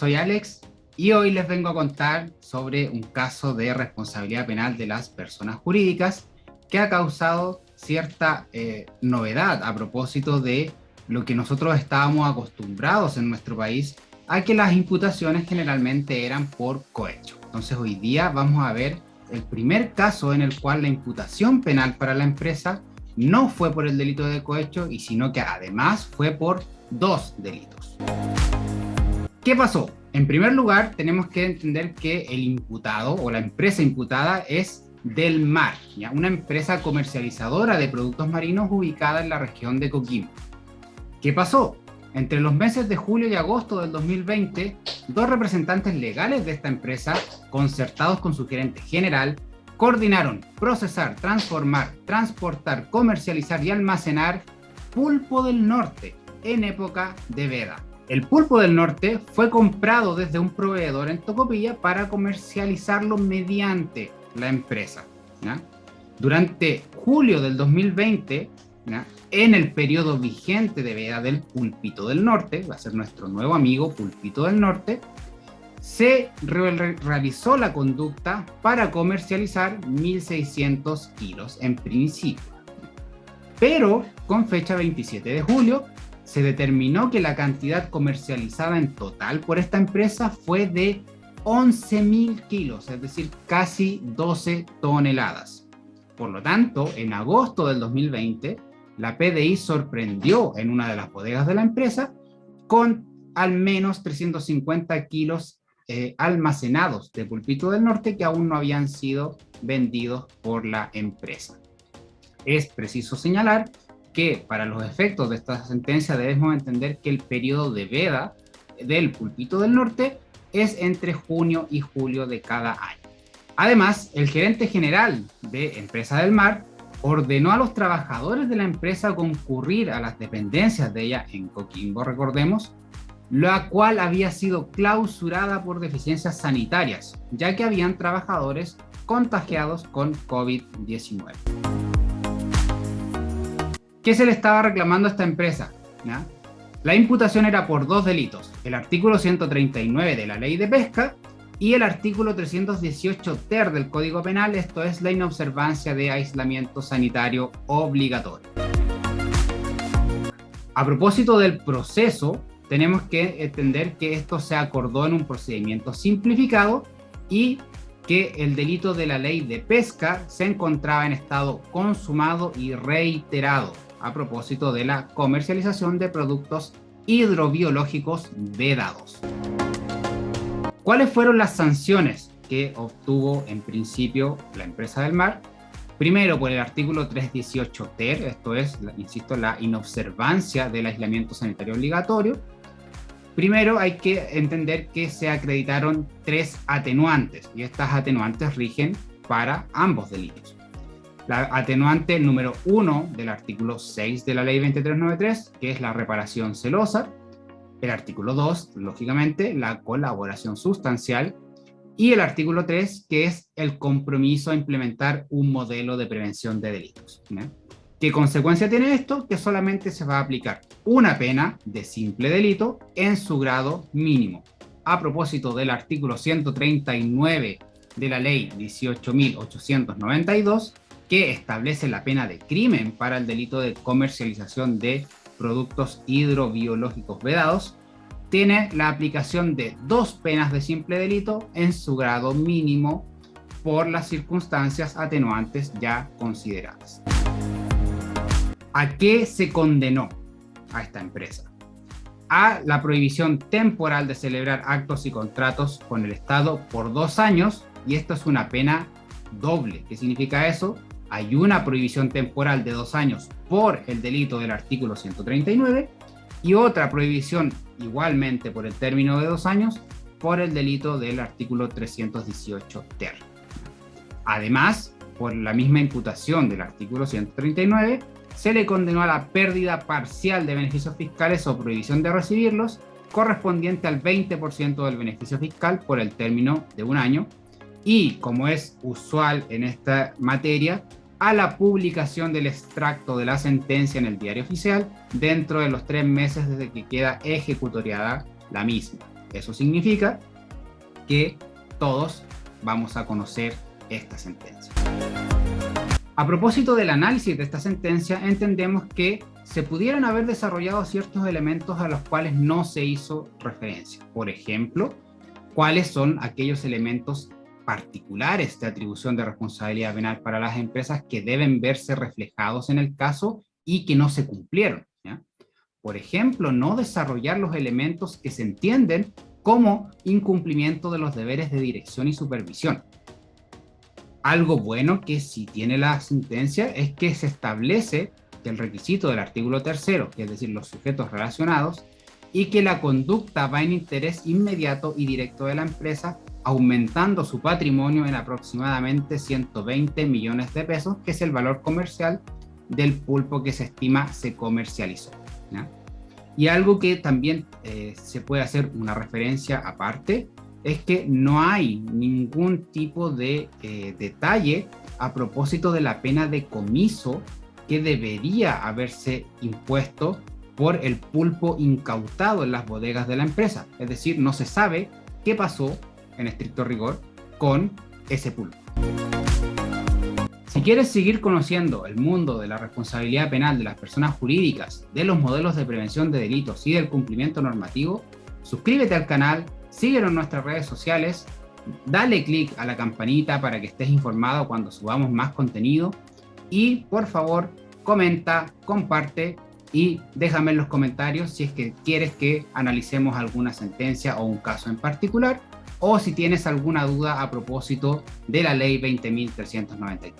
soy Alex y hoy les vengo a contar sobre un caso de responsabilidad penal de las personas jurídicas que ha causado cierta novedad a propósito de lo que nosotros estábamos acostumbrados en nuestro país a que las imputaciones generalmente eran por cohecho. Entonces hoy día vamos a ver el primer caso en el cual la imputación penal para la empresa no fue por el delito de cohecho, y sino que además fue por dos delitos. ¿Qué pasó? En primer lugar, tenemos que entender que el imputado o la empresa imputada es Del Mar, ¿ya? Una empresa comercializadora de productos marinos ubicada en la región de Coquimbo. ¿Qué pasó? Entre los meses de julio y agosto del 2020, dos representantes legales de esta empresa, concertados con su gerente general, coordinaron procesar, transformar, transportar, comercializar y almacenar pulpo del norte en época de veda. El pulpo del norte fue comprado desde un proveedor en Tocopilla para comercializarlo mediante la empresa, ¿ya? Durante julio del 2020, ¿ya?, en el periodo vigente de veda del pulpito del norte, va a ser nuestro nuevo amigo pulpito del norte, se realizó la conducta para comercializar 1.600 kilos en principio. Pero con fecha 27 de julio, se determinó que la cantidad comercializada en total por esta empresa fue de 11.000 kilos, es decir, casi 12 toneladas. Por lo tanto, en agosto del 2020, la PDI sorprendió en una de las bodegas de la empresa con al menos 350 kilos almacenados de pulpito del norte que aún no habían sido vendidos por la empresa. Es preciso señalar que para los efectos de esta sentencia debemos entender que el periodo de veda del pulpito del norte es entre junio y julio de cada año. Además, el gerente general de Empresa del Mar ordenó a los trabajadores de la empresa concurrir a las dependencias de ella en Coquimbo, recordemos, la cual había sido clausurada por deficiencias sanitarias, ya que habían trabajadores contagiados con COVID-19. ¿Qué se le estaba reclamando a esta empresa? ¿Ya? La imputación era por dos delitos: el artículo 139 de la Ley de Pesca y el artículo 318 ter del Código Penal, esto es la inobservancia de aislamiento sanitario obligatorio. A propósito del proceso, tenemos que entender que esto se acordó en un procedimiento simplificado y que el delito de la Ley de Pesca se encontraba en estado consumado y reiterado a propósito de la comercialización de productos hidrobiológicos vedados. ¿Cuáles fueron las sanciones que obtuvo en principio la Empresa del Mar? Primero, por el artículo 318 ter, esto es, insisto, la inobservancia del aislamiento sanitario obligatorio. Primero hay que entender que se acreditaron 3 atenuantes, y estas atenuantes rigen para ambos delitos. La atenuante número 1 del artículo 6 de la Ley 2393, que es la reparación celosa. El artículo 2, lógicamente, la colaboración sustancial. Y el artículo 3, que es el compromiso a implementar un modelo de prevención de delitos, ¿no? ¿Qué consecuencia tiene esto? Que solamente se va a aplicar una pena de simple delito en su grado mínimo. A propósito del artículo 139 de la Ley 18.892, que establece la pena de crimen para el delito de comercialización de productos hidrobiológicos vedados, tiene la aplicación de 2 penas de simple delito en su grado mínimo por las circunstancias atenuantes ya consideradas. ¿A qué se condenó a esta empresa? A la prohibición temporal de celebrar actos y contratos con el Estado por 2 años, y esto es una pena doble. ¿Qué significa eso? Hay una prohibición temporal de 2 años por el delito del artículo 139 y otra prohibición igualmente por el término de 2 años por el delito del artículo 318 ter. Además, por la misma imputación del artículo 139, se le condenó a la pérdida parcial de beneficios fiscales o prohibición de recibirlos, correspondiente al 20% del beneficio fiscal por el término de 1 año, y, como es usual en esta materia, a la publicación del extracto de la sentencia en el Diario Oficial dentro de los 3 meses desde que queda ejecutoriada la misma. Eso significa que todos vamos a conocer esta sentencia. A propósito del análisis de esta sentencia, entendemos que se pudieran haber desarrollado ciertos elementos a los cuales no se hizo referencia. Por ejemplo, cuáles son aquellos elementos particulares de atribución de responsabilidad penal para las empresas que deben verse reflejados en el caso y que no se cumplieron, ¿ya? Por ejemplo, no desarrollar los elementos que se entienden como incumplimiento de los deberes de dirección y supervisión. Algo bueno que sí tiene la sentencia es que se establece que el requisito del artículo 3º, que es decir, los sujetos relacionados, y que la conducta va en interés inmediato y directo de la empresa, aumentando su patrimonio en aproximadamente 120 millones de pesos, que es el valor comercial del pulpo que se estima se comercializó, ¿ya? Y algo que también se puede hacer una referencia aparte, es que no hay ningún tipo de detalle a propósito de la pena de comiso que debería haberse impuesto por el pulpo incautado en las bodegas de la empresa. Es decir, no se sabe qué pasó, en estricto rigor, con ese pulpo. Si quieres seguir conociendo el mundo de la responsabilidad penal de las personas jurídicas, de los modelos de prevención de delitos y del cumplimiento normativo, suscríbete al canal, síguenos en nuestras redes sociales, dale clic a la campanita para que estés informado cuando subamos más contenido y, por favor, comenta, comparte y déjame en los comentarios si es que quieres que analicemos alguna sentencia o un caso en particular, o si tienes alguna duda a propósito de la Ley 20.393.